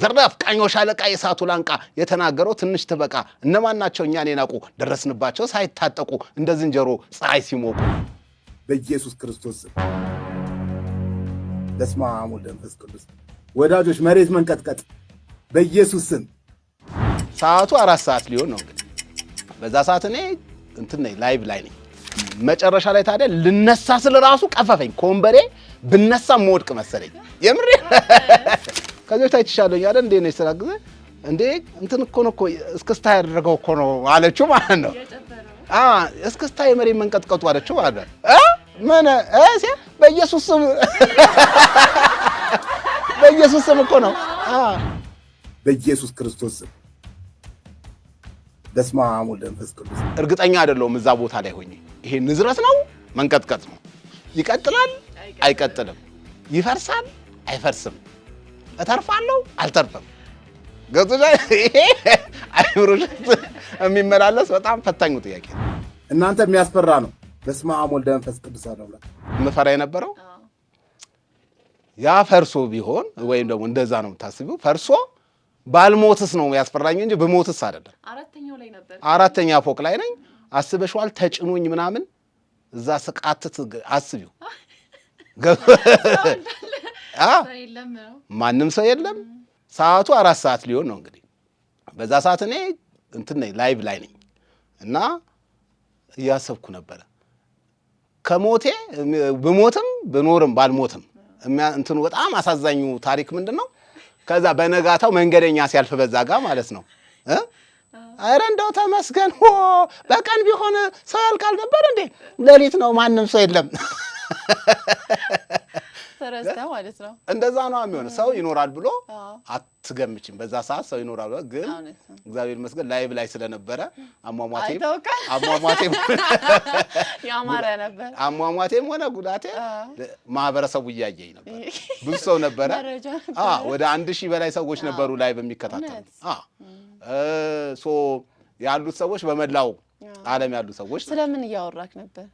ዘራፍ ቃኞሽ አለቃ የሳቱ ላንቃ የተናገረው ትንሽ ትበቃ እነማን ናቸው እኛን የናቁ ደረስንባቸው ሳይታጠቁ እንደ ዝንጀሮ ፀሐይ ሲሞቁ በኢየሱስ ክርስቶስ በስመ አብ ወወልድ ወመንፈስ ቅዱስ ወዳጆች መሬት መንቀጥቀጥ በኢየሱስ ስም ሰዓቱ 4 ሰዓት ሊሆን ነው እንግዲህ በዛ ሰዓት እኔ እንትን ነኝ ላይቭ ላይ ነኝ መጨረሻ ላይ ታዲያ ልነሳ ስለ ራሱ ቀፈፈኝ ኮምበሬ ብነሳ ሞድቅ መሰለኝ የምሬ ከዚህ ታይቻለኝ አይደል እንዴ ነው ስለግዘ እንዴ እንትን እኮ ነው እኮ እስክስታ ያደረገው እኮ ነው አለችው ማለት ነው እስክስታ የመሬት መንቀጥቀጡ አለችው ማለት ምን በኢየሱስ ስም በኢየሱስ ስም እኮ ነው በኢየሱስ ክርስቶስ ስም በስመ አብ ወወልድ ወመንፈስ ቅዱስ እርግጠኛ አይደለሁም እዛ ቦታ ላይ ሆኜ ይሄ ንዝረት ነው መንቀጥቀጥ ነው ይቀጥላል አይቀጥልም ይፈርሳል አይፈርስም እተርፋለሁ አልተርፈም ገጽታ ይሄ አይብሩሽ የሚመላለስ በጣም ፈታኙ ጥያቄ እናንተ የሚያስፈራ ነው በስመ አብ ወወልድ ወመንፈስ ቅዱስ አለው መፈራ የነበረው ያ ፈርሶ ቢሆን ወይም ደግሞ እንደዛ ነው የምታስቢው ፈርሶ ባልሞትስ ነው ያስፈራኝ እንጂ በሞትስ አይደለም አራተኛ ፎቅ ላይ ነኝ አስበሽዋል ተጭኖኝ ምናምን እዛ ስቃትት አስቢው ማንም ሰው የለም ሰዓቱ 4 ሰዓት ሊሆን ነው እንግዲህ በዛ ሰዓት እኔ እንትን ነኝ ላይቭ ላይ ነኝ እና እያሰብኩ ነበር ከሞቴ በሞትም በኖርም ባልሞትም እንትኑ በጣም አሳዛኙ ታሪክ ምንድነው ከዛ በነጋታው መንገደኛ ሲያልፍ በዛ ጋር ማለት ነው አረ እንደው ተመስገን በቀን ቢሆን ሰው ያልቃል ነበር እንዴ ሌሊት ነው ማንም ሰው የለም ተረስተ ማለት ነው እንደዛ ነው የሚሆነው ሰው ይኖራል ብሎ አትገምጪም በዛ ሰዓት ሰው ይኖራል ግን እግዚአብሔር ይመስገን ላይቭ ላይ ስለነበረ አሟሟቴም ሆነ ጉዳቴ ማህበረሰቡ እያየኝ ነበር ብዙ ሰው ነበረ ወደ 1000 በላይ ሰዎች ነበሩ ላይቭ የሚከታተሉ ሶ ያሉት ሰዎች በመላው ዓለም ያሉ ሰዎች ስለምን እያወራክ ነበር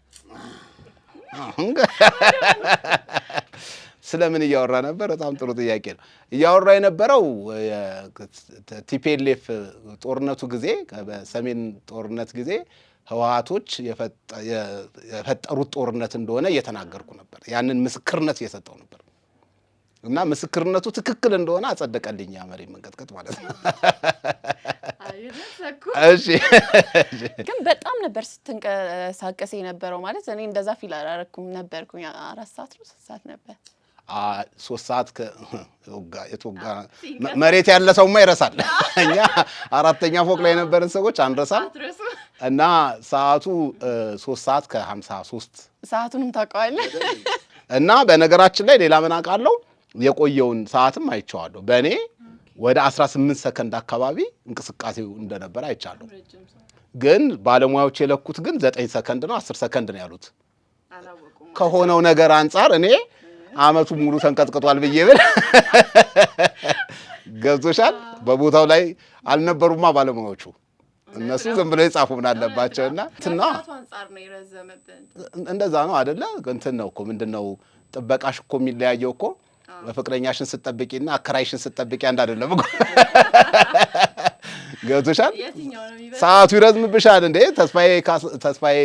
ስለምን እያወራ ነበር በጣም ጥሩ ጥያቄ ነው እያወራ የነበረው ቲፒኤልኤፍ ጦርነቱ ጊዜ በሰሜን ጦርነት ጊዜ ህወሓቶች የፈጠሩት ጦርነት እንደሆነ እየተናገርኩ ነበር ያንን ምስክርነት እየሰጠው ነበር እና ምስክርነቱ ትክክል እንደሆነ አጸደቀልኝ መሬት መንቀጥቀጥ ማለት ነው እሺ ግን በጣም ነበር ስትንቀሳቀስ የነበረው ማለት እኔ እንደዛ ፊል አላረኩም ነበርኩኝ 4 ሰዓት ነው 3 ሰዓት ነበር 3 ሰዓት የቶጋ መሬት ያለ ሰውማ ይረሳል እኛ 4ኛ ፎቅ ላይ የነበርን ሰዎች አንረሳም እና ሰዓቱ 3 ሰዓት ከ53 ሰዓቱንም ታውቀዋለህ እና በነገራችን ላይ ሌላ ምን አውቃለሁ የቆየውን ሰዓትም አይቻለሁ በእኔ ወደ 18 ሰከንድ አካባቢ እንቅስቃሴው እንደነበር አይቻለሁ ግን ባለሙያዎች የለኩት ግን 9 ሰከንድ ነው 10 ሰከንድ ነው ያሉት ከሆነው ነገር አንፃር እኔ አመቱ ሙሉ ተንቀጥቅጧል ብዬ ብል ገብቶሻል በቦታው ላይ አልነበሩማ ባለሙያዎቹ እነሱ ዝም ብለው ይጻፉ ምን አለባቸውና እንትና እንደዛ ነው አይደለ እንትን ነው እኮ ምንድነው ጥበቃሽ እኮ የሚለያየው እኮ በፍቅረኛሽን ስትጠብቂና አከራይሽን ስትጠብቂ አንድ አይደለም እኮ ገብቶሻል ሰዓቱ ይረዝምብሻል እንዴ ተስፋዬ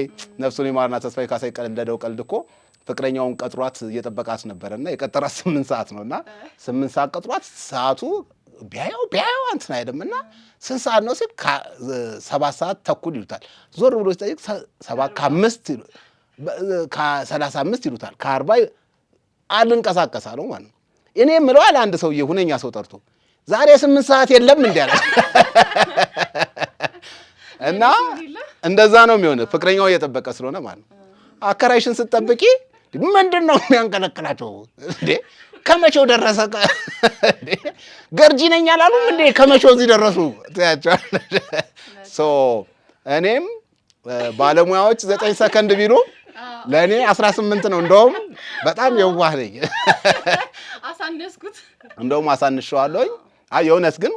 ነፍሱን ይማርና ተስፋዬ ካሳይ ቀልደው ቀልድ እኮ ፍቅረኛውን ቀጥሯት እየጠበቃት ነበርና የቀጠራት 8 ሰዓት ነውና 8 ሰዓት ቀጥሯት ሰዓቱ ቢያየው እንትን አይደምና ስንት ሰዓት ነው ሲል 7 ሰዓት ተኩል ይሉታል ዞር ብሎ ሲጠይቅ 7:05 ከ35 ይሉታል ከ40 አልንቀሳቀሳለሁ ማለት ነው እኔ ምለው አለ አንድ ሰውዬ ሁነኛ ሰው ጠርቶ ዛሬ 8 ሰዓት የለም እንዴ አለ እና እንደዛ ነው የሚሆነው ፍቅረኛው እየጠበቀ ስለሆነ ማለት ነው አከራይሽን ስትጠብቂ ምንድነው የሚያንቀለቅላቸው እንዴ ከመቼው ደረሰ እንዴ ገርጂ ነኝ አላሉም እንዴ ከመቼው እዚህ ደረሱ ታያቻለ ሶ እኔም ባለሙያዎች 9 ሰከንድ ቢሉ ለኔ 18 ነው እንደውም በጣም የዋህ ነኝ አሳነስኩት እንደውም አሳንሻለሁኝ የእውነት ግን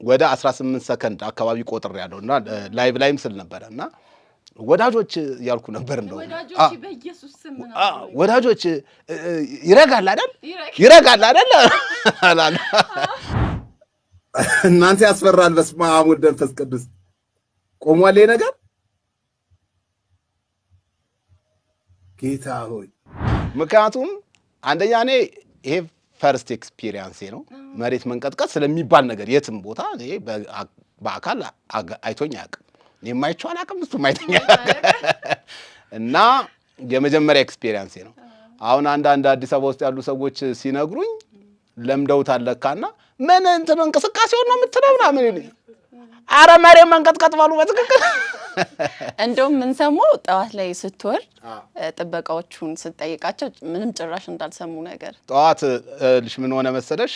ወደ 18 ሰከንድ አካባቢ ቆጥር ያለውና ላይቭ ላይም ስል ነበርና ወዳጆች ያልኩ ነበር እንደው ወዳጆች በኢየሱስ ስም ነው ወዳጆች ይረጋል አይደል አላላ እናንተ ያስፈራል። በስመ አብ ወወልድ ወመንፈስ ቅዱስ ቆሟል ይሄ ነገር ጌታ ሆይ። ምክንያቱም አንደኛ እኔ ይሄ ፈርስት ኤክስፒሪየንስ ነው መሬት መንቀጥቀጥ ስለሚባል ነገር የትም ቦታ እኔ በአካል አይቶኝ አያውቅም። እኔም አይቼው አላውቅም፣ እሱም አይቶኝ አያውቅም። እና የመጀመሪያ ኤክስፒሪየንስ ነው። አሁን አንዳንድ አዲስ አበባ ውስጥ ያሉ ሰዎች ሲነግሩኝ ለምደውታል ለካና ምን እንትን እንቅስቃሴውን ነው የምትለው ምናምን ይሉኝ። ኧረ መሬት መንቀጥቀጥ ባሉ በትክክል እንደውም ምን ሰማው ጠዋት ላይ ስትወርድ ጥበቃዎቹን ስትጠይቃቸው ምንም ጭራሽ እንዳልሰሙ ነገር። ጠዋት ልሽ ምን ሆነ መሰለሽ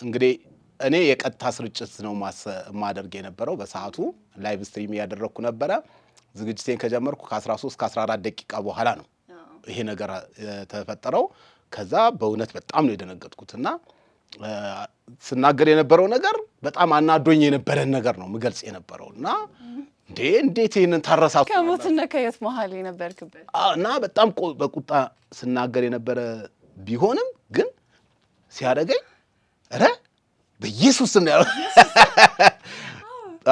እንግዲህ እኔ የቀጥታ ስርጭት ነው ማደርግ የነበረው በሰዓቱ ላይቭ ስትሪም ያደረኩ ነበረ። ዝግጅቴን ከጀመርኩ ከ13 ከ14 ደቂቃ በኋላ ነው ይሄ ነገር ተፈጠረው። ከዛ በእውነት በጣም ነው የደነገጥኩትና ስናገር የነበረው ነገር በጣም አናዶኝ የነበረን ነገር ነው ምገልጽ የነበረውና እንዴት ይሄንን ታረሳቱ ከሞትና ከህይወት መሀል የነበርክበት እና በጣም በቁጣ ስናገር የነበረ ቢሆንም ግን ሲያደርገኝ ኧረ በኢየሱስ ነው ያለው።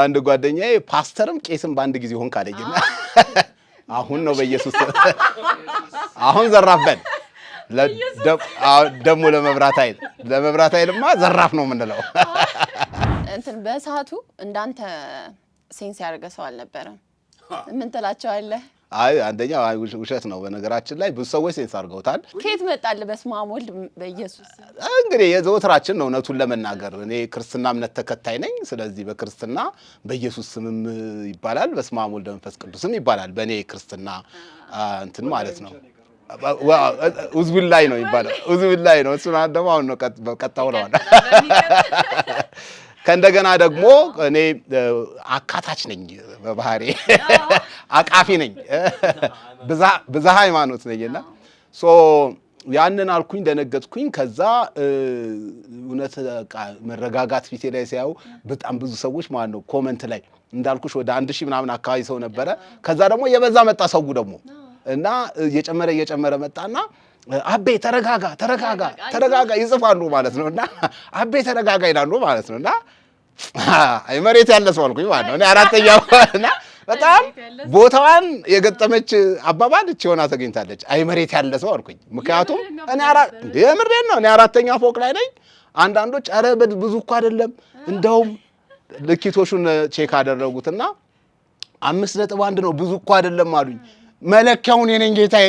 አንድ ጓደኛዬ ፓስተርም ቄስም በአንድ ጊዜ ሆን ካለኝና አሁን ነው በኢየሱስ አሁን ዘራፈን ደግሞ ለመብራት ኃይልማ ዘራፍ ነው የምንለው። እንትን በሰዓቱ እንዳንተ ሴንስ ያደረገ ሰው አልነበረም። ምን ትላቸዋለህ? አይ አንደኛ ውሸት ነው። በነገራችን ላይ ብዙ ሰዎች ሴንስ አድርገውታል። ከየት መጣል? በስመ አብ ወልድ በኢየሱስ እንግዲህ የዘወትራችን ነው እውነቱን ለመናገር። እኔ ክርስትና እምነት ተከታይ ነኝ። ስለዚህ በክርስትና በኢየሱስ ስምም ይባላል፣ በስመ አብ ወልድ መንፈስ ቅዱስም ይባላል። በእኔ ክርስትና እንትን ማለት ነው ኡዝቢላይ ነው ይባላል። ኡዝቢላይ ነው እሱ ደግሞ አሁን ነው ቀጣው ነው። ከእንደገና ደግሞ እኔ አካታች ነኝ በባህሪ አቃፊ ነኝ ብዛ ሃይማኖት ነኝና ያንን አልኩኝ፣ ደነገጥኩኝ። ከዛ እውነት መረጋጋት ፊቴ ላይ ሲያዩ በጣም ብዙ ሰዎች ማለት ነው ኮመንት ላይ እንዳልኩሽ ወደ 1000 ምናምን አካባቢ ሰው ነበረ። ከዛ ደግሞ የበዛ መጣ ሰው ደግሞ እና እየጨመረ መጣና አቤ ተረጋጋ ይጽፋሉ ማለት ነውና አቤ ተረጋጋ ይላሉ ማለት ነውና አይ መሬት ያለ ሰው አልኩኝ ማለት ነው። እኔ አራተኛው እና በጣም ቦታዋን የገጠመች አባባል እቺ ሆና ተገኝታለች። አይ መሬት ያለ ሰው አልኩኝ። ምክንያቱም እኔ አራተኛ ፎቅ ላይ ነኝ። አንዳንዶች ኧረ ብዙ እኮ አይደለም እንደውም ልኪቶሹን ቼክ አደረጉትና 5.1 ነው ብዙ እኮ አይደለም አሉኝ። መለኪያውን የኔን ጌታዬ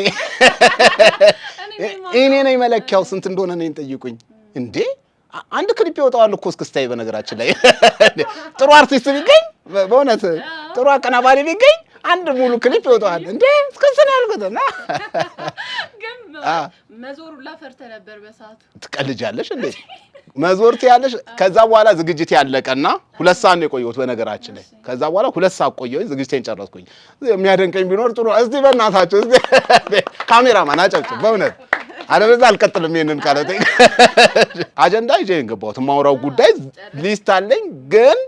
እኔ ነኝ መለኪያው ስንት እንደሆነ ነኝ ጠይቁኝ። እንዴ አንድ ክሊፕ ይወጣዋል እኮ እስክስታይ። በነገራችን ላይ ጥሩ አርቲስት ቢገኝ በእውነት ጥሩ አቀናባሪ ቢገኝ አንድ ሙሉ ክሊፕ ይወጣዋል። እንዴ እስክስታይ ያልኩትና ግን መዞር ላፈርተ ነበር በሰዓቱ። ትቀልጃለሽ እንዴ መዞር ትያለሽ። ከዛ በኋላ ዝግጅት ያለቀና 2 ሰዓት ነው የቆየሁት በነገራችን ላይ። ከዛ በኋላ 2 ሰዓት ቆየሁኝ፣ ዝግጅቴን ጨረስኩኝ። የሚያደንቀኝ ቢኖር ጥሩ እስቲ በእናታችሁ እስቲ ካሜራማን አጨብጭብ በእውነት አለበለዚያ አልቀጥልም። ይሄንን ካለተ አጀንዳ ይዤ እንገባሁት የማወራው ጉዳይ ሊስት አለኝ። ግን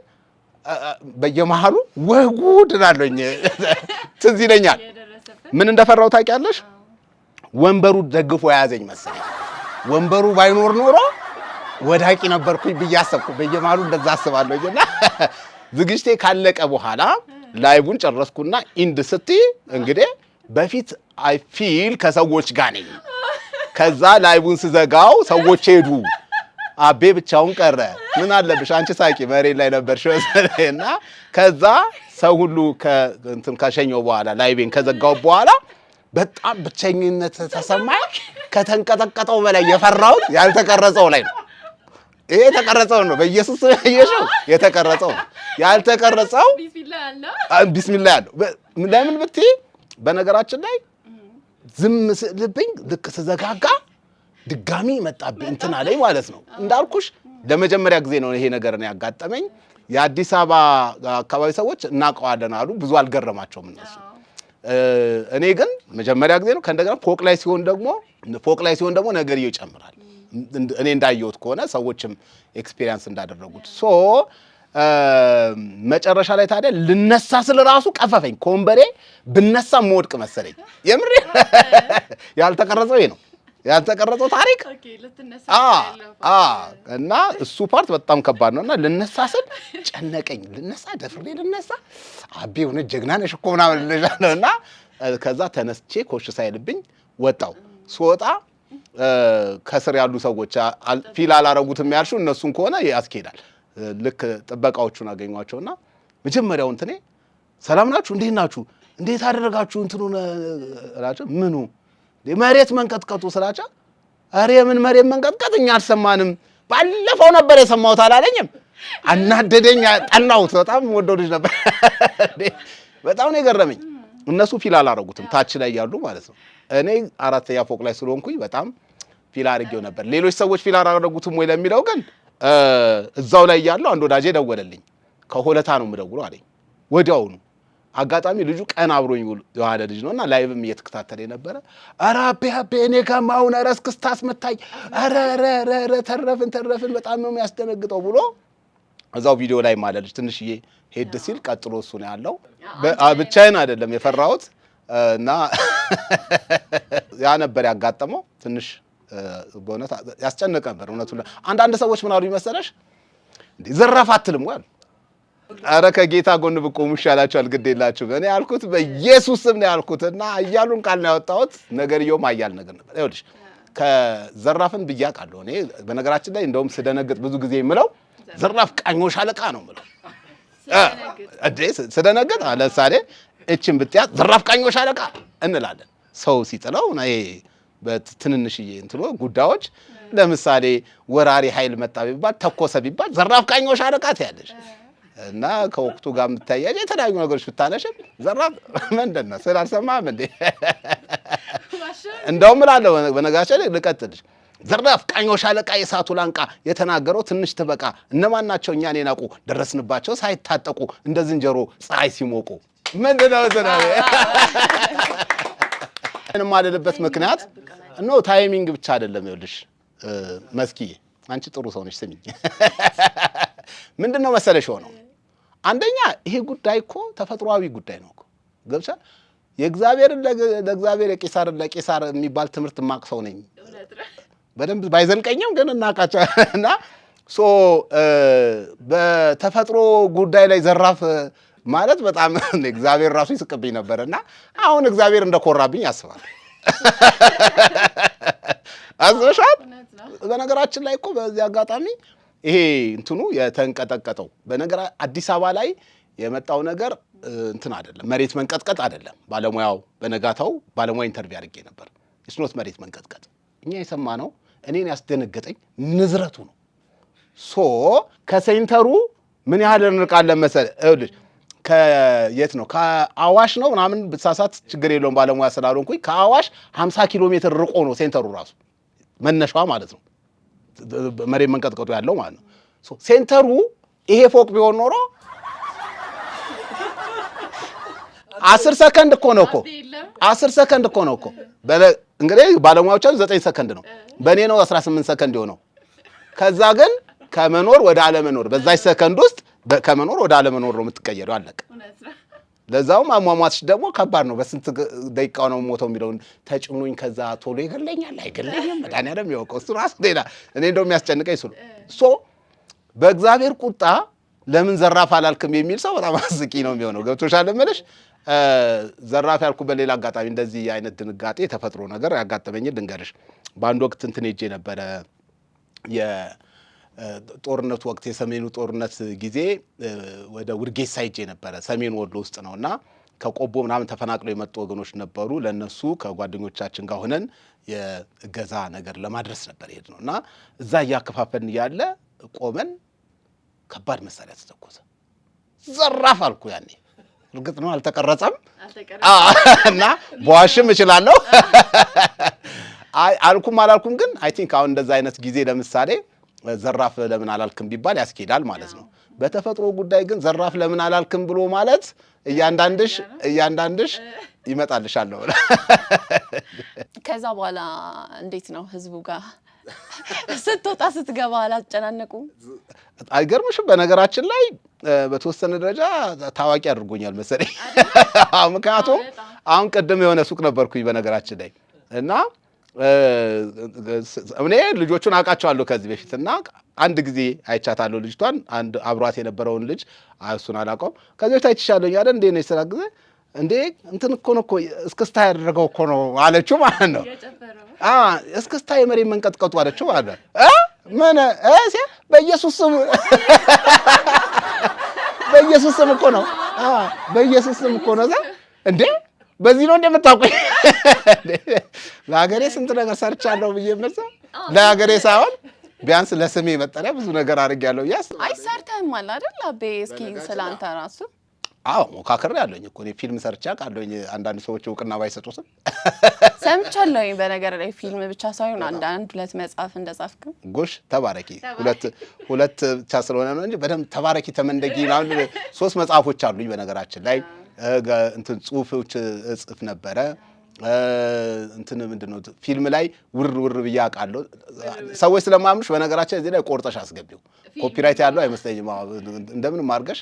በየመሃሉ ወጉድ እላለሁኝ። ትዝ ይለኛል ምን እንደፈራው ታውቂያለሽ? ወንበሩ ደግፎ የያዘኝ መሰለኝ። ወንበሩ ባይኖር ኖሮ ወዳቂ ነበርኩኝ ብዬ አሰብኩ። በየመሃሉ እንደዛ አስባለሁና ዝግጅቴ ካለቀ በኋላ ላይቡን ጨረስኩና ኢንድ ስትይ እንግዲህ በፊት አይ ፊል ከሰዎች ጋር ነኝ። ከዛ ላይቡን ስዘጋው ሰዎች ሄዱ፣ አቤ ብቻውን ቀረ። ምን አለብሽ አንቺ ሳቂ መሬት ላይ ነበርሽ እና ከዛ ሰው ሁሉ ከእንትን ከሸኘው በኋላ ላይቤን ከዘጋው በኋላ በጣም ብቸኝነት ተሰማኝ። ከተንቀጠቀጠው በላይ የፈራሁት ያልተቀረጸው ላይ ነው። ይሄ የተቀረጸው ነው በኢየሱስ ይየሽው የተቀረጸው ነው። ያልተቀረጸው ቢስሚላህ ያለው ለምን ብትይ በነገራችን ላይ ዝም ስልብኝ ልክ ተዘጋጋ ድጋሚ መጣብኝ እንትን አለኝ ማለት ነው። እንዳልኩሽ ለመጀመሪያ ጊዜ ነው ይሄ ነገር ነው ያጋጠመኝ። የአዲስ አበባ አካባቢ ሰዎች እናውቀዋለን አሉ፣ ብዙ አልገረማቸውም እነሱ። እኔ ግን መጀመሪያ ጊዜ ነው። ከእንደገና ፎቅ ላይ ሲሆን ደግሞ ነገርየው ይጨምራል። እኔ እንዳየሁት ከሆነ ሰዎችም ኤክስፒሪየንስ እንዳደረጉት መጨረሻ ላይ ታዲያ ልነሳ ስለ ራሱ ቀፈፈኝ። ኮምበሬ ብነሳ መወድቅ መሰለኝ። የምሬ ያልተቀረጸው ይሄ ነው። ያልተቀረጸው ታሪክ እና እሱ ፓርት በጣም ከባድ ነውና ልነሳ ስል ጨነቀኝ። ልነሳ ደፍሬ ልነሳ አቤ ሆነ ጀግና ነሽ እኮ ምናምን ልነሳለና ከዛ ተነስቼ ኮሽ ሳይልብኝ ወጣው። ስወጣ ከስር ያሉ ሰዎች ፊል አላረጉትም ያልሽው እነሱን ከሆነ ያስኬዳል። ልክ ጥበቃዎቹን አገኟቸውና መጀመሪያው እንትኔ ሰላም ናችሁ እንዴት ናችሁ እንዴት አደረጋችሁ እንትኑን እላቸው። ምኑ መሬት መንቀጥቀጡ ስላቸው አሬ ምን መሬት መንቀጥቀጥ እኛ አልሰማንም ባለፈው ነበር የሰማሁት አላለኝም። አናደደኝ፣ ጠላሁት። በጣም ወደው ልጅ ነበር። በጣም ነው የገረመኝ። እነሱ ፊል አላረጉትም ታች ላይ ያሉ ማለት ነው። እኔ አራተኛ ፎቅ ላይ ስለሆንኩኝ በጣም ፊል አድርጌው ነበር። ሌሎች ሰዎች ፊል አላረጉትም ወይ ለሚለው ግን እዛው ላይ ያለው አንድ ወዳጄ ደወለልኝ። ከሆለታ ነው የምደውለው አለኝ ወዲያውኑ። አጋጣሚ ልጁ ቀን አብሮኝ የዋለ ልጅ ነውና ላይቭም እየተከታተለ ነበረ። ኧረ አቤ እኔ ጋርም አሁን ኧረ እስክስታስ መታኝ፣ ኧረ ተረፍን በጣም ነው የሚያስደነግጠው ብሎ እዛው ቪዲዮ ላይ ማለት ልጅ ትንሽዬ ሄድ ሲል ቀጥሎ እሱ ነው ያለው። ብቻዬን አይደለም የፈራሁት እና ያ ነበር ያጋጠመው። ትንሽ በእውነት ያስጨነቀ ነበር እውነቱን። አንዳንድ ሰዎች ምን አሉ መሰለሽ እንዴ ዘራፍ አትልም ወይ? ኧረ ከጌታ ጎን ብቆሙ ይሻላችኋል፣ ግድ የላችሁም። እኔ ያልኩት በኢየሱስ ስም ነው ያልኩትና አያሉን ቃል ነው ያወጣሁት። ነገርየውም አያል ነገር ነበር። ይኸውልሽ ከዘራፍን ብያቃለሁ እኔ። በነገራችን ላይ እንደውም ስደነግጥ ብዙ ጊዜ የምለው ዘራፍ ቃኞሽ አለቃ ነው የምለው። ስደነግጥ ለምሳሌ እችን ብትያት ዘራፍ ቃኞሽ አለቃ እንላለን። ሰው ሲጥለው ይሄ በትንንሽዬ እንትሎ ጉዳዮች ለምሳሌ ወራሪ ኃይል መጣ ቢባል ተኮሰ ቢባል ዘራፍ ቃኞሽ አለቃ ትያለሽ። እና ከወቅቱ ጋር የምታያጅ የተለያዩ ነገሮች ብታነሽ ዘራፍ ምንድን ነው ስላልሰማህም እንዴ? እንደውም እላለሁ በነገራችን ላይ ልቀጥልሽ። ዘራፍ ቃኞሽ አለቃ የእሳቱ ላንቃ የተናገረው ትንሽ ትበቃ። እነማን ናቸው እኛን የናቁ ደረስንባቸው ሳይታጠቁ እንደ ዝንጀሮ ፀሐይ ሲሞቁ። ምንድን ነው ዝናቤ የማልልበት ምክንያት ነው ታይሚንግ ብቻ አይደለም። ይኸውልሽ መስኪዬ አንቺ ጥሩ ሰው ነሽ። ስሚኝ ምንድን ነው መሰለሽ ሆነው አንደኛ ይሄ ጉዳይ እኮ ተፈጥሯዊ ጉዳይ ነው እኮ ገብቻ የእግዚአብሔርን ለእግዚአብሔር የቄሳርን ለቄሳር የሚባል ትምህርት ማቅሰው ነኝ። በደንብ ባይዘልቀኝም ግን እናቃቸው እና በተፈጥሮ ጉዳይ ላይ ዘራፍ ማለት በጣም እግዚአብሔር ራሱ ይስቅብኝ ነበርና አሁን እግዚአብሔር እንደኮራብኝ ያስባል። አዝሻት በነገራችን ላይ እኮ በዚህ አጋጣሚ ይሄ እንትኑ የተንቀጠቀጠው በነገራ አዲስ አበባ ላይ የመጣው ነገር እንትን አይደለም፣ መሬት መንቀጥቀጥ አይደለም። ባለሙያው በነጋታው ባለሙያ ኢንተርቪው አድርጌ ነበር። እስኖት መሬት መንቀጥቀጥ እኛ የሰማነው እኔን ያስደነገጠኝ ንዝረቱ ነው። ከሴንተሩ ምን ያህል እንርቃለን መሰለህ? ይኸውልሽ ከየት ነው ከአዋሽ ነው ምናምን ብትሳሳት ችግር የለውም ባለሙያ ስላልሆንኩኝ ከአዋሽ 50 ኪሎ ሜትር ርቆ ነው ሴንተሩ ራሱ መነሻዋ ማለት ነው መሬት መንቀጥቀጡ ያለው ማለት ነው። ሴንተሩ ይሄ ፎቅ ቢሆን ኖሮ 10 ሰከንድ እኮ ነው 10 ሰከንድ እኮ ነው እንግዲህ ባለሙያዎቹ 9 ሰከንድ ነው፣ በእኔ ነው 18 ሰከንድ የሆነው። ከዛ ግን ከመኖር ወደ አለመኖር በዛች ሰከንድ ውስጥ ከመኖር ወደ አለመኖር ነው የምትቀየረው። አለቀ። ለዛውም አሟሟትሽ ደግሞ ከባድ ነው። በስንት ደቂቃው ነው ሞተው የሚለውን ተጭኑኝ ከዛ ቶሎ ይገለኛል አይገለኝም መድኃኒዓለም ያውቀው። እሱ ራሱ ሌላ እኔ እንደው የሚያስጨንቀኝ እሱ ነው። በእግዚአብሔር ቁጣ ለምን ዘራፍ አላልክም የሚል ሰው በጣም አስቂ ነው የሚሆነው። ገብቶሻል እምልሽ። ዘራፍ ያልኩበት ሌላ አጋጣሚ እንደዚህ አይነት ድንጋጤ ተፈጥሮ ነገር ያጋጠመኝ ልንገርሽ። በአንድ ወቅት እንትን ሄጄ ነበረ ጦርነቱ ወቅት የሰሜኑ ጦርነት ጊዜ ወደ ውርጌሳ ሄጄ ነበረ። ሰሜን ወሎ ውስጥ ነውና ከቆቦ ምናምን ተፈናቅለው የመጡ ወገኖች ነበሩ። ለነሱ ከጓደኞቻችን ጋር ሆነን የእገዛ ነገር ለማድረስ ነበር ሄድነውና እዛ እያከፋፈልን ያለ ቆመን ከባድ መሳሪያ ተተኮሰ። ዘራፍ አልኩ። ያኔ እርግጥ ነው አልተቀረጸም እና በዋሽም እችላለሁ አልኩም አላልኩም። ግን አይ ቲንክ አሁን እንደዛ አይነት ጊዜ ለምሳሌ ዘራፍ ለምን አላልክም ቢባል ያስኬዳል ማለት ነው። በተፈጥሮ ጉዳይ ግን ዘራፍ ለምን አላልክም ብሎ ማለት እያንዳንድሽ ይመጣልሻል ነው። ከዛ በኋላ እንዴት ነው ህዝቡ ጋር ስትወጣ ስትገባ አላጨናነቁም? አይገርምሽም? በነገራችን ላይ በተወሰነ ደረጃ ታዋቂ አድርጎኛል መሰለኝ። ምክንያቱም አሁን ቅድም የሆነ ሱቅ ነበርኩኝ በነገራችን ላይ እና እኔ ልጆቹን አውቃቸዋለሁ ከዚህ በፊት እና አንድ ጊዜ አይቻታለሁ ልጅቷን አንድ አብሯት የነበረውን ልጅ እሱን አላውቀውም ከዚህ በፊት አይቻለሁ ያለ እንዴ ነው ስራ ጊዜ እንዴ እንትን እኮ ነው እኮ እስክስታ ያደረገው እኮ ነው አለችው ማለት ነው እስክስታ የመሬት መንቀጥቀጡ አለችው አለ ምን በኢየሱስ ስም በኢየሱስ ስም እኮ ነው በኢየሱስ ስም እኮ ነው እንዴ በዚህ ነው እንደምታውቁኝ ለሀገሬ ስንት ነገር ሰርቻለሁ ብዬ ምነሳ ለሀገሬ ሳይሆን ቢያንስ ለስሜ መጠሪያ ብዙ ነገር አድርጌያለሁ ያስ አይ ሰርተህም አለ አይደል አቤ እስኪ ስላንተ ራሱ ሞካክሬ ያለኝ እኮ እኔ ፊልም ሰርቻ ቃለኝ አንዳንድ ሰዎች እውቅና ባይሰጡትም ሰምቻለሁ በነገር ላይ ፊልም ብቻ ሳይሆን አንድ ሁለት መጽሐፍ እንደጻፍክ ጎሽ ተባረኪ ሁለት ብቻ ስለሆነ ነው እንጂ በደንብ ተባረኪ ተመንደጊ ምናምን 3 መጽሐፎች አሉኝ በነገራችን ላይ እንትን ጽሁፎች እጽፍ ነበረ እንትን ምንድነው ፊልም ላይ ውር ብያቃለሁ ሰዎች ስለማምኑሽ በነገራችን እዚህ ላይ ቆርጠሽ አስገቢው ኮፒራይት ያለው አይመስለኝም እንደምንም አድርገሽ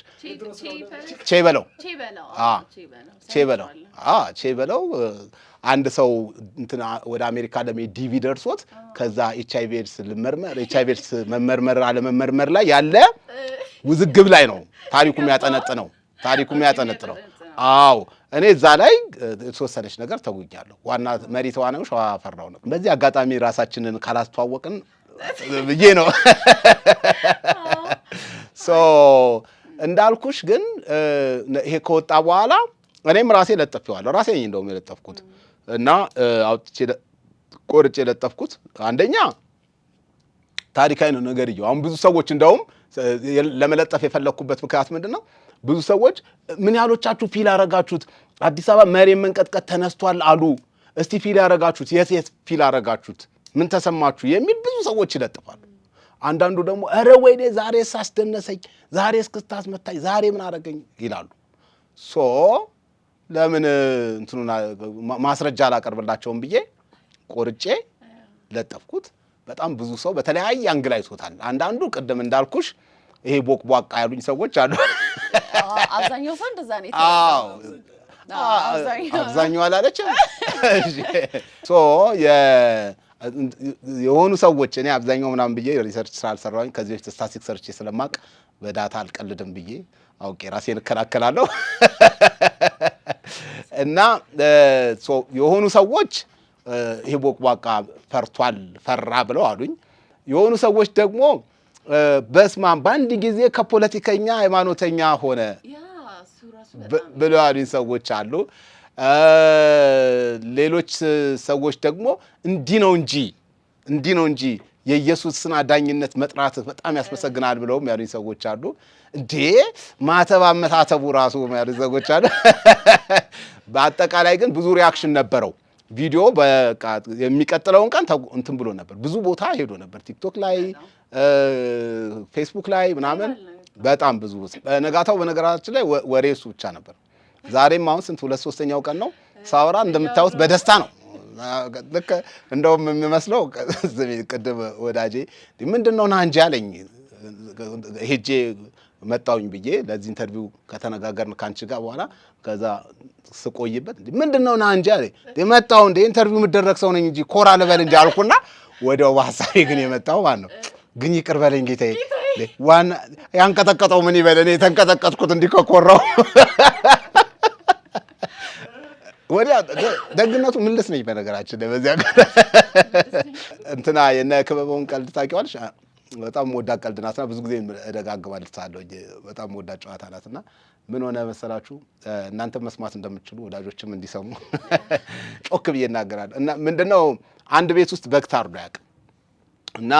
ቼበለው አንድ ሰው እንትን ወደ አሜሪካ ለመሄድ ዲቪ ደርሶት ከዛ ኤችአይቪ ኤድስ መመርመር አለመመርመር ላይ ያለ ውዝግብ ላይ ነው ታሪኩ የሚያጠነጥነው እኔ እዛ ላይ የተወሰነች ነገር ተጉኛለሁ ዋና መሪ ተዋናዩ ሸዋ ፈራው ነው በዚህ አጋጣሚ ራሳችንን ካላስተዋወቅን ብዬ ነው እንዳልኩሽ ግን ይሄ ከወጣ በኋላ እኔም ራሴ ለጥፌዋለሁ ራሴ ነኝ እንደውም የለጠፍኩት እና አውጥቼ ቆርጬ ለጠፍኩት አንደኛ ታሪካዊ ነው ነገርየው አሁን ብዙ ሰዎች እንደውም ለመለጠፍ የፈለኩበት ምክንያት ምንድነው ብዙ ሰዎች ምን ያሎቻችሁ ፊል አረጋችሁት አዲስ አበባ መሬት መንቀጥቀጥ ተነስቷል አሉ እስቲ ፊል ያረጋችሁት የት ፊል አረጋችሁት ምን ተሰማችሁ የሚል ብዙ ሰዎች ይለጥፋሉ አንዳንዱ ደግሞ አረ ወይኔ ዛሬ ሳስደነሰኝ ዛሬ እስክስታስ መታኝ ዛሬ ምን አረገኝ ይላሉ ለምን እንትኑና ማስረጃ አላቀርብላቸውም ብዬ ቆርጬ ለጠፍኩት በጣም ብዙ ሰው በተለያየ አንግል አይቶታል አንዳንዱ ቅድም እንዳልኩሽ ይሄ ቦቅቧቃ ያሉኝ ሰዎች አሉ አብዛኛው ሰው እንደዛ ነው አብዛኛው አላለችም የሆኑ ሰዎች እኔ አብዛኛው ምናምን ብዬ ሪሰርች ስላልሰራሁኝ ከዚህ በፊት ስታቲስቲክስ ሰርቼ ስለማቅ በዳታ አልቀልድም ብዬ አውቄ ራሴን እከላከላለሁ እና የሆኑ ሰዎች ይሄ ቦቅቧቃ ፈራ ብለው አሉኝ የሆኑ ሰዎች ደግሞ በስማም በአንድ ጊዜ ከፖለቲከኛ ሃይማኖተኛ ሆነ ብለው ያሉኝ ሰዎች አሉ ሌሎች ሰዎች ደግሞ እንዲህ ነው እንጂ የኢየሱስን አዳኝነት መጥራት በጣም ያስመሰግናል ብለውም ያሉኝ ሰዎች አሉ እንዴ ማተብ አመታተቡ ራሱ ያሉኝ ሰዎች አሉ በአጠቃላይ ግን ብዙ ሪአክሽን ነበረው ቪዲዮ በቃ የሚቀጥለውን ቀን እንትን ብሎ ነበር ብዙ ቦታ ሄዶ ነበር ቲክቶክ ላይ ፌስቡክ ላይ ምናምን በጣም ብዙ በነጋታው በነገራችን ላይ ወሬ እሱ ብቻ ነበር ዛሬም አሁን ስንት 2-3ኛው ቀን ነው ሳወራ እንደምታዩት በደስታ ነው ልክ እንደውም የሚመስለው ቅድም ወዳጄ ምንድነው ና እንጂ አለኝ ሄጄ መጣውኝ ብዬ ለዚህ ኢንተርቪው ከተነጋገርን ካንቺ ጋር በኋላ ከዛ ስቆይበት ምንድነው ና እንጂ አለኝ የመጣው እንደ ኢንተርቪው ምደረክ ሰው ነኝ እንጂ ኮራ ለበል እንጂ አልኩና ወዲያው በሐሳቤ ግን የመጣው ማለት ነው ግን ይቅር በለኝ ጌታዬ ዋና ያንቀጠቀጠው ምን ይበል እኔ ተንቀጠቀጥኩት እንዲኮራው ወዲያ ደግነቱ ምንልስ ነኝ በነገራችን ላይ በዚያ እንትና የነ ክበበውን ቀልድ ታውቂዋለሽ በጣም ወዳ ቀልድ ናትና ብዙ ጊዜ እደጋግማለሁ በጣም ወዳ ጨዋታ ናትና ምን ሆነ መሰላችሁ እናንተ መስማት እንደምትችሉ ወዳጆችም እንዲሰሙ ጮክ ብዬ እናገራለሁ እና ምንድነው አንድ ቤት ውስጥ በግ ታርዶ ያውቅ እና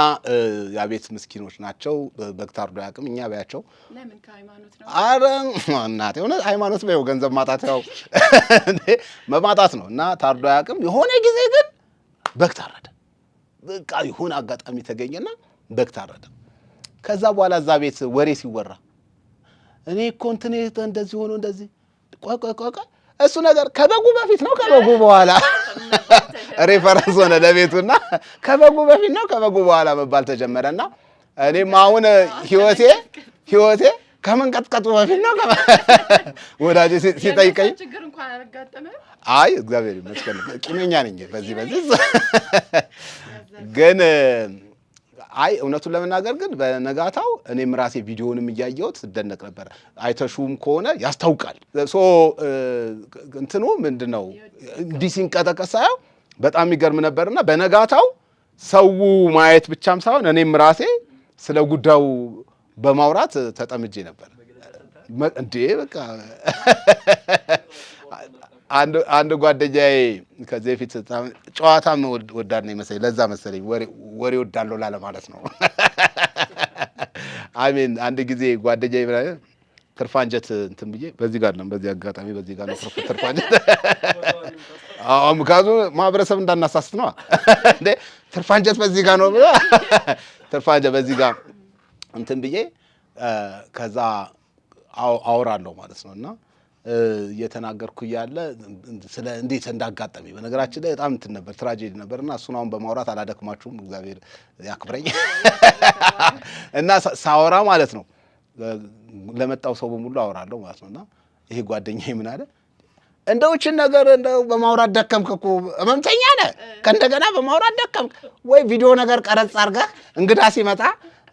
ያ ቤት ምስኪኖች ናቸው በግ ታርዶ ያውቅም እኛ ባያቸው ለምን ከሃይማኖት ነው አረ እናቴ ሆነ ሃይማኖት ነው ገንዘብ ማጣት ያው መማጣት ነው እና ታርዶ ያውቅም የሆነ ጊዜ ግን በግ ታረደ በቃ ይሁን አጋጣሚ ተገኘና በግ ታረደ ከዛ በኋላ እዛ ቤት ወሬ ሲወራ እኔ እኮ እንትን እንደዚህ ሆኖ እንደዚህ ቆቆቆቆ እሱ ነገር ከበጉ በፊት ነው ከበጉ በኋላ ሬፈረንስ ሆነ ለቤቱና ከበጉ በፊት ነው ከበጉ በኋላ መባል ተጀመረና እኔም አሁን ህይወቴ ከመንቀጥቀጡ በፊት ነው ወዳጄ ሲጠይቀኝ ችግር እንኳን አያጋጠመ አይ እግዚአብሔር ይመስገን ቂመኛ ነኝ በዚህ ግን አይ እውነቱን ለመናገር ግን በነጋታው እኔም ራሴ ቪዲዮንም እያየሁት ስደነቅ ነበር። አይተሹም ከሆነ ያስታውቃል። እንትኑ ምንድነው እንዲህ ሲንቀጠቀሳው በጣም ይገርም ነበርና በነጋታው ሰው ማየት ብቻም ሳይሆን እኔም ራሴ ስለ ጉዳዩ በማውራት ተጠምጄ ነበር። እንዴ በቃ አንድ ጓደኛዬ ከዚህ በፊት ጨዋታም ወዳድ ነው መሰለኝ፣ ለዛ መሰለኝ ወሬ ወዳለው ላለ ማለት ነው። አሜን። አንድ ጊዜ ጓደኛዬ ብላ ትርፋንጀት እንትን ብዬ በዚህ ጋር ነው ትርፋንጀት ምክንያቱም ማህበረሰብ እንዳናሳስት ነው እንዴ ትርፋንጀት በዚህ ጋር ነው ብላ ትርፋንጀት በዚህ ጋር እንትን ብዬ ከዛ አወራለሁ ማለት ነውና እየተናገርኩ እያለ ስለ እንዴት እንዳጋጠመኝ በነገራችን ላይ በጣም እንትን ነበር፣ ትራጀዲ ነበርና እሱን አሁን በማውራት አላደክማችሁም፣ እግዚአብሔር ያክብረኝ። እና ሳወራ ማለት ነው ለመጣው ሰው በሙሉ አወራለሁ ማለት ነውና ይሄ ጓደኛዬ ምን አለ፣ እንደውችን ነገር እንደው በማውራት ደከምክ እኮ ህመምተኛ ነህ፣ ከእንደገና በማውራት ደከምክ ወይ ቪዲዮ ነገር ቀረጽ አድርገህ እንግዳ ሲመጣ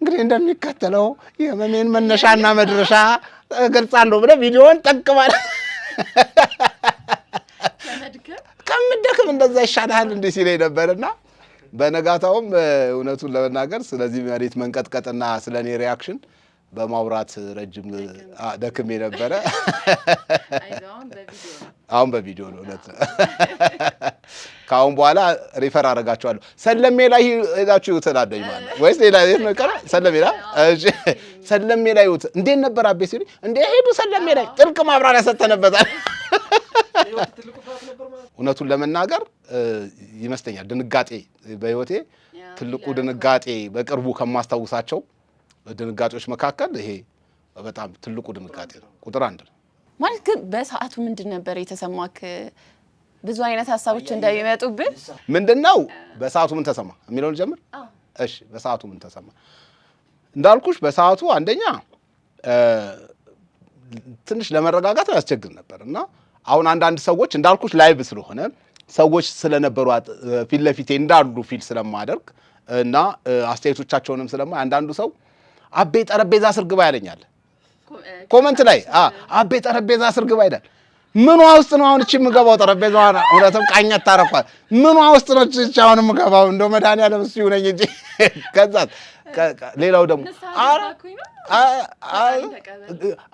እንግዲህ እንደሚከተለው የህመሜን መነሻና መድረሻ ገልጻለሁ ብለህ ቪዲዮውን ጠቅ ማለት ከምትደክም እንደዛ ይሻልሃል እንዲህ ሲለኝ ነበርና በነጋታውም እውነቱን ለመናገር ስለዚህ መሬት መንቀጥቀጥና ስለኔ ሪያክሽን በማውራት ረጅም ደክሜ ነበረ። አሁን በቪዲዮ ነው እውነት። ከአሁን በኋላ ሪፈር አደርጋቸዋለሁ። ሰለሜ ላይ ሄዳችሁ ይውተላደኝ ማለት ወይስ ሌላ የት ነው ቀረ? ሰለሜ ላይ እሺ፣ ሰለሜ ላይ ይውት እንዴት ነበር አቤ ሲሉኝ፣ እንዴ ሄዱ ሰለሜ ላይ ጥልቅ ማብራሪያ ሰጥተንበታል። እውነቱን ለመናገር ይመስለኛል ድንጋጤ በህይወቴ ትልቁ ድንጋጤ በቅርቡ ከማስታውሳቸው ድንጋጤዎች መካከል ይሄ በጣም ትልቁ ድንጋጤ ነው። ቁጥር 1 ነው ማለት። ግን በሰዓቱ ምንድን ነበር የተሰማክ? ብዙ አይነት ሀሳቦች እንደሚመጡብን ምንድነው በሰዓቱ ምን ተሰማ የሚለውን ጀምር። እሺ በሰዓቱ ምን ተሰማ እንዳልኩሽ፣ በሰዓቱ አንደኛ ትንሽ ለመረጋጋት ያስቸግር ነበር እና አሁን አንዳንድ ሰዎች እንዳልኩሽ ላይቭ ስለሆነ ሰዎች ስለነበሩ ፊት ለፊቴ እንዳሉ ፊል ስለማደርግ እና አስተያየቶቻቸውንም ስለማይ አንዳንዱ ሰው አቤ ጠረጴዛ ስር ግባ ያለኛል ኮመንት ላይ አቤ ጠረጴዛ ስር ግባ ይላል። ምኗ ውስጥ ነው አሁን እቺ የምገባው? ጠረጴዛዋ እውነትም ቃኘት ታረኳል። ምኗ ውስጥ ነው እቺ አሁን የምገባው? እንደው መድኃኒዓለም እሱ ይሁነኝ እንጂ። ከዛ ሌላው ደግሞ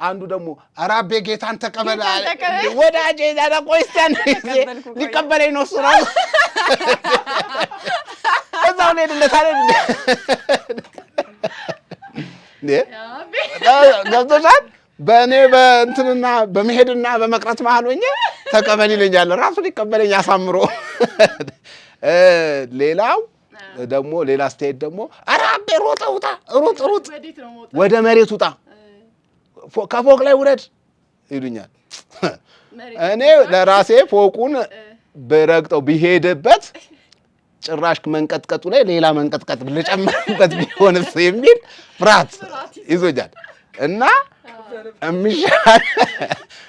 አንዱ ደግሞ ኧረ አቤ ጌታን ተቀበል ወዳጄ ዛዳ ቆይስታን ሊቀበለኝ ነው እሱ ነው እዛው ሄድለት አለ ገብቶሻል። በእኔ በእንትንና በመሄድና በመቅረት መሀል ሆኜ ተቀበል ይለኛል። ራሱ ሊቀበለኝ አሳምሮ። ሌላው ደግሞ ሌላ አስተያየት ደግሞ ኧረ አቤ ሮጥ ውጣ፣ ሩጥ ወደ መሬት ውጣ፣ ከፎቅ ላይ ውረድ ይሉኛል። እኔ ለራሴ ፎቁን በረግጠው ቢሄድበት ጭራሽ መንቀጥቀጡ ላይ ሌላ መንቀጥቀጥ ልጨምርበት ቢሆንስ የሚል ፍርሃት ይዞኛል እና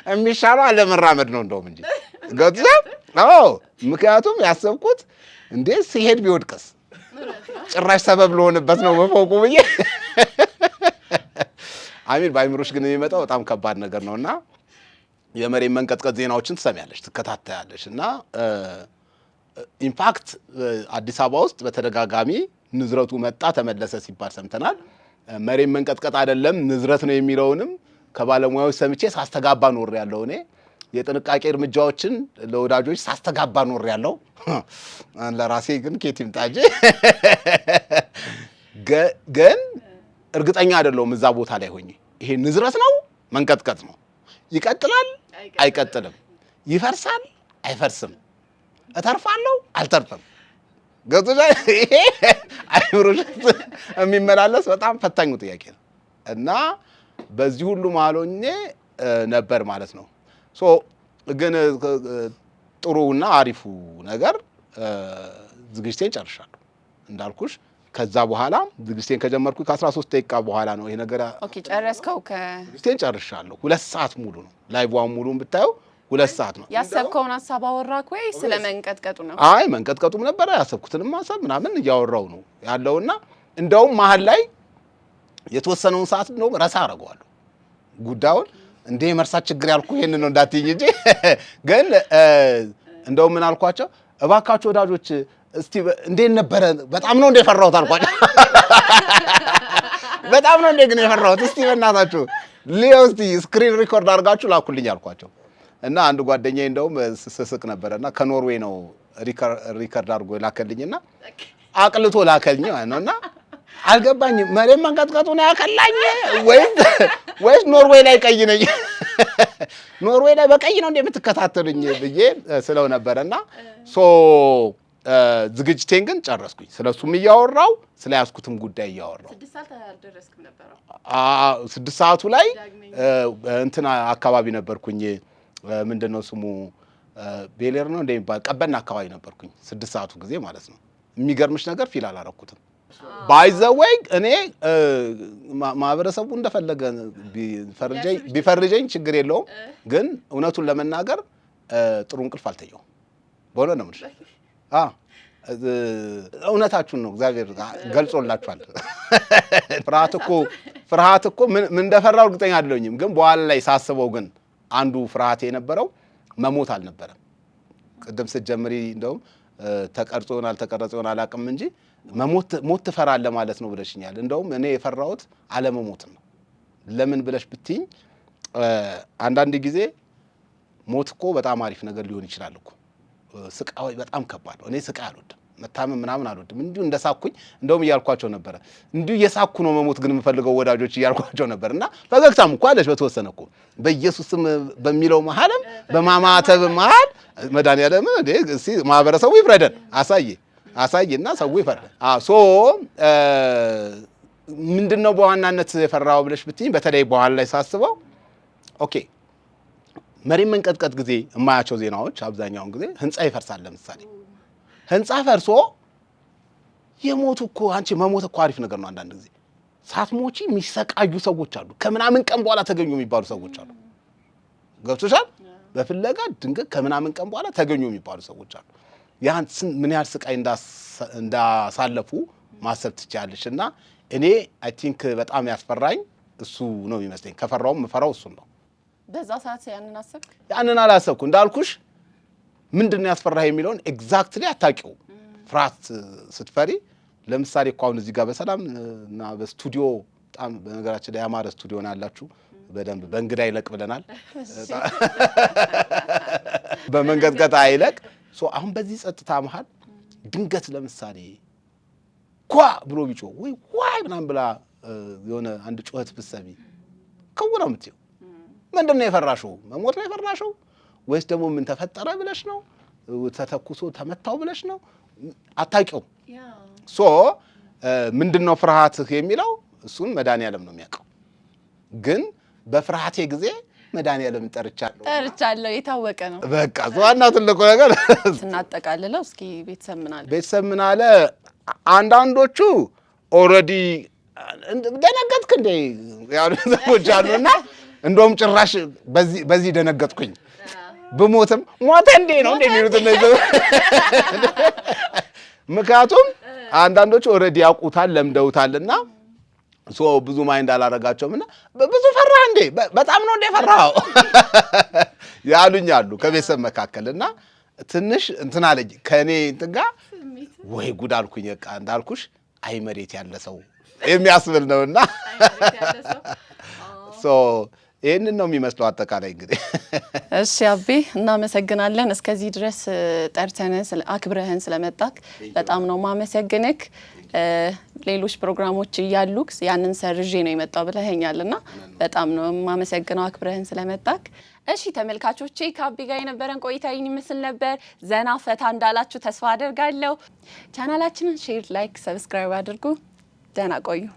የሚሻለው አለመራመድ ነው እንደውም እንጂ ገዛ። ምክንያቱም ያሰብኩት እንዴ ሲሄድ ቢወድቅስ ጭራሽ ሰበብ ለሆነበት ነው በፎቁ ብዬ። አሚን በአይምሮሽ ግን የሚመጣው በጣም ከባድ ነገር ነውና የመሬት መንቀጥቀጥ ዜናዎችን ትሰሚያለሽ፣ ትከታተያለሽ እና ኢንፋክት አዲስ አበባ ውስጥ በተደጋጋሚ ንዝረቱ መጣ ተመለሰ ሲባል ሰምተናል። መሬት መንቀጥቀጥ አይደለም ንዝረት ነው የሚለውንም ከባለሙያዎች ሰምቼ ሳስተጋባ ኖር ያለው እኔ የጥንቃቄ እርምጃዎችን ለወዳጆች ሳስተጋባ ኖር ያለው ለራሴ ግን ኬት ይምጣጂ ግን እርግጠኛ አይደለሁም እዛ ቦታ ላይ ሆኜ ይሄ ንዝረት ነው መንቀጥቀጥ ነው ይቀጥላል አይቀጥልም፣ ይፈርሳል አይፈርስም፣ እተርፋለሁ አልተርፈም። ገጽታ ይሄ አይምሮሽ የሚመላለስ በጣም ፈታኙ ጥያቄ ነው እና በዚህ ሁሉ ማሎኜ ነበር ማለት ነው። ግን ጥሩና አሪፉ ነገር ዝግጅቴን ጨርሻለሁ እንዳልኩሽ። ከዛ በኋላ ዝግጅቴን ከጀመርኩ ከ13 ደቂቃ በኋላ ነው ይሄ ነገር። ኦኬ ጨረስከው? ዝግጅቴን ጨርሻለሁ። 2 ሰዓት ሙሉ ነው ላይቭዋን ሙሉን ብታየው 2 ሰዓት ነው። ያሰብከውን ሐሳብ አወራክ ወይ ስለመንቀጥቀጡ ነው? አይ መንቀጥቀጡም ነበር ያሰብኩትንም ሐሳብ ምናምን እያወራው ነው ያለውና እንደውም መሀል ላይ የተወሰነውን ሰዓት ነው ረሳ አደርገዋለሁ ጉዳዩን። እንዴ መርሳት ችግር ያልኩ ይሄንን ነው እንዳትይኝ እንጂ ግን እንደውም ምን አልኳቸው፣ እባካችሁ ወዳጆች እስቲ እንዴት ነበረ? በጣም ነው እንደ ፈራሁት አልኳቸው። በጣም ነው እንደ ግን የፈራሁት፣ እስቲ በእናታችሁ ሊዮ እስቲ ስክሪን ሪኮርድ አድርጋችሁ ላኩልኝ አልኳቸው። እና አንድ ጓደኛዬ እንደውም ስስቅ ነበረና ከኖርዌይ ነው ሪከርድ አድርጎ ላከልኝና አቅልቶ ላከልኝ ነውና አልገባኝም። መሬት መንቀጥቀጡ ነው ያከላኝ ወይስ ኖርዌይ ላይ ቀይ ነኝ? ኖርዌይ ላይ በቀይ ነው እንደምትከታተሉኝ ብዬ ስለው ነበርና ዝግጅቴን ግን ጨረስኩኝ። ስለሱም እያወራው ስለያዝኩትም ጉዳይ እያወራው 6 ሰዓት አልደረስክም ነበር? 6 ሰዓቱ ላይ እንትና አካባቢ ነበርኩኝ። ምንድነው ስሙ ቤሌር ነው እንደሚባል ቀበና አካባቢ ነበርኩኝ 6 ሰዓቱ ጊዜ ማለት ነው። የሚገርምሽ ነገር ፊል አላረኩትም። ባይ ዘ ዌይ እኔ ማህበረሰቡ እንደፈለገ ቢፈርጀኝ ችግር የለውም፣ ግን እውነቱን ለመናገር ጥሩ እንቅልፍ አልተኛውም። በሆነ ነው ምንሽ እውነታችሁን ነው እግዚአብሔር ገልጾላችኋል። ፍርሃት እኮ ምን እንደፈራው እርግጠኛ አይደለሁም፣ ግን በኋላ ላይ ሳስበው ግን አንዱ ፍርሃት የነበረው መሞት አልነበረም። ቅድም ስትጀምሪ እንደውም ተቀርጾ ይሆናል ተቀረጾ ይሆናል አላውቅም እንጂ ሞት ትፈራለህ ማለት ነው ብለሽኛል። እንደውም እኔ የፈራሁት አለመሞትን ነው። ለምን ብለሽ ብትይኝ አንዳንድ ጊዜ ሞት እኮ በጣም አሪፍ ነገር ሊሆን ይችላል እኮ። ስቃይ በጣም ከባድ ነው። እኔ ስቃይ አልወድም፣ መታመም ምናምን አልወድም። እንዲሁ እንደሳኩኝ እንደውም እያልኳቸው ነበር፣ እንዲሁ እየሳኩ ነው መሞት ግን የምፈልገው ወዳጆች እያልኳቸው ነበር። እና ፈገግታም እኮ አለሽ በተወሰነ እኮ በኢየሱስም በሚለው መሀልም በማማተብ መሀል መድኃኒዓለም እስኪ ማህበረሰቡ ይፍረደን፣ አሳይና ሰው ይፈርደን። ምንድነው በዋናነት የፈራው ብለሽ ብትይኝ በተለይ በኋላ ላይ ሳስበው ኦኬ መሬት መንቀጥቀጥ ጊዜ የማያቸው ዜናዎች አብዛኛውን ጊዜ ህንጻ ይፈርሳል። ለምሳሌ ህንጻ ፈርሶ የሞቱ እኮ አንቺ መሞት እኮ አሪፍ ነገር ነው። አንዳንድ ጊዜ ሳትሞቺ የሚሰቃዩ ሰዎች አሉ። ከምናምን ቀን በኋላ ተገኙ የሚባሉ ሰዎች አሉ። ገብቶሻል? በፍለጋ ድንገት ከምናምን ቀን በኋላ ተገኙ የሚባሉ ሰዎች አሉ። ያን ምን ያህል ስቃይ እንዳሳለፉ ማሰብ ትችያለሽ። እና እኔ አይ ቲንክ በጣም ያስፈራኝ እሱ ነው የሚመስለኝ። ከፈራውም የምፈራው እሱን ነው። በዛ ሰዓት ያንን አሰብክ? ያንን አላሰብኩ። እንዳልኩሽ ምንድነው ያስፈራህ የሚለውን ኤግዛክትሊ አታውቂው። ፍርሃት ስትፈሪ ለምሳሌ እኮ አሁን እዚህ ጋር በሰላም እና በስቱዲዮ በጣም በነገራችን ላይ ያማረ ስቱዲዮ ነው ያላችሁ። በደንብ በእንግዳ ይለቅ ብለናል። በመንቀጥቀጥ አይለቅ። አሁን በዚህ ጸጥታ መሃል ድንገት ለምሳሌ ኳ ብሎ ቢጮ ወይ ዋይ ምናምን ብላ የሆነ አንድ ጩኸት ብትሰሚ ከውና የምትይው ምንድነው የፈራሽው? መሞት ነው የፈራሽው ወይስ ደግሞ ምን ተፈጠረ ብለሽ ነው? ተተኩሶ ተመታው ብለሽ ነው? አታውቂው። ምንድነው ፍርሃትህ የሚለው እሱን መድኃኒዓለም ነው የሚያውቀው። ግን በፍርሃቴ ጊዜ መድኃኒዓለም ጠርቻለሁ የታወቀ ነው። በቃ ዋናው ትልቁ ነገር ስናጠቃልለው እስኪ ቤተሰብ ምን አለ? አንዳንዶቹ ኦልሬዲ ደነገጥክ እንደ ያሉ ሰዎች አሉና እንደውም ጭራሽ በዚህ ደነገጥኩኝ። ብሞትም ሞተ እንዴ ነው እንደሚሉት እነዚህ። ምክንያቱም አንዳንዶቹ ኦልሬዲ ያውቁታል ለምደውታልና ብዙ ማይንድ አላረጋቸውምና ብዙ ፈራህ እንዴ በጣም ነው እንደ ፈራው ያሉኝ አሉ ከቤተሰብ መካከልና ትንሽ እንትን አለኝ ከኔ እንትን ጋር ወይ ጉድ አልኩኝ። በቃ እንዳልኩሽ አይ መሬት ያለ ሰው የሚያስብል ነውና ይህንን ነው የሚመስለው አጠቃላይ እንግዲህ። እሺ አቤ እናመሰግናለን። እስከዚህ ድረስ ጠርተን አክብረህን ስለመጣክ በጣም ነው ማመሰግንክ። ሌሎች ፕሮግራሞች እያሉክ ያንን ሰርዤ ነው የመጣው ብለኸኛልና በጣም ነው ማመሰግነው አክብረህን ስለመጣክ። እሺ ተመልካቾቼ ከአቤ ጋር የነበረን ቆይታ ይህን ይመስል ነበር። ዘና ፈታ እንዳላችሁ ተስፋ አደርጋለሁ። ቻናላችንን ሼር፣ ላይክ፣ ሰብስክራይብ አድርጉ። ደህና ቆዩ።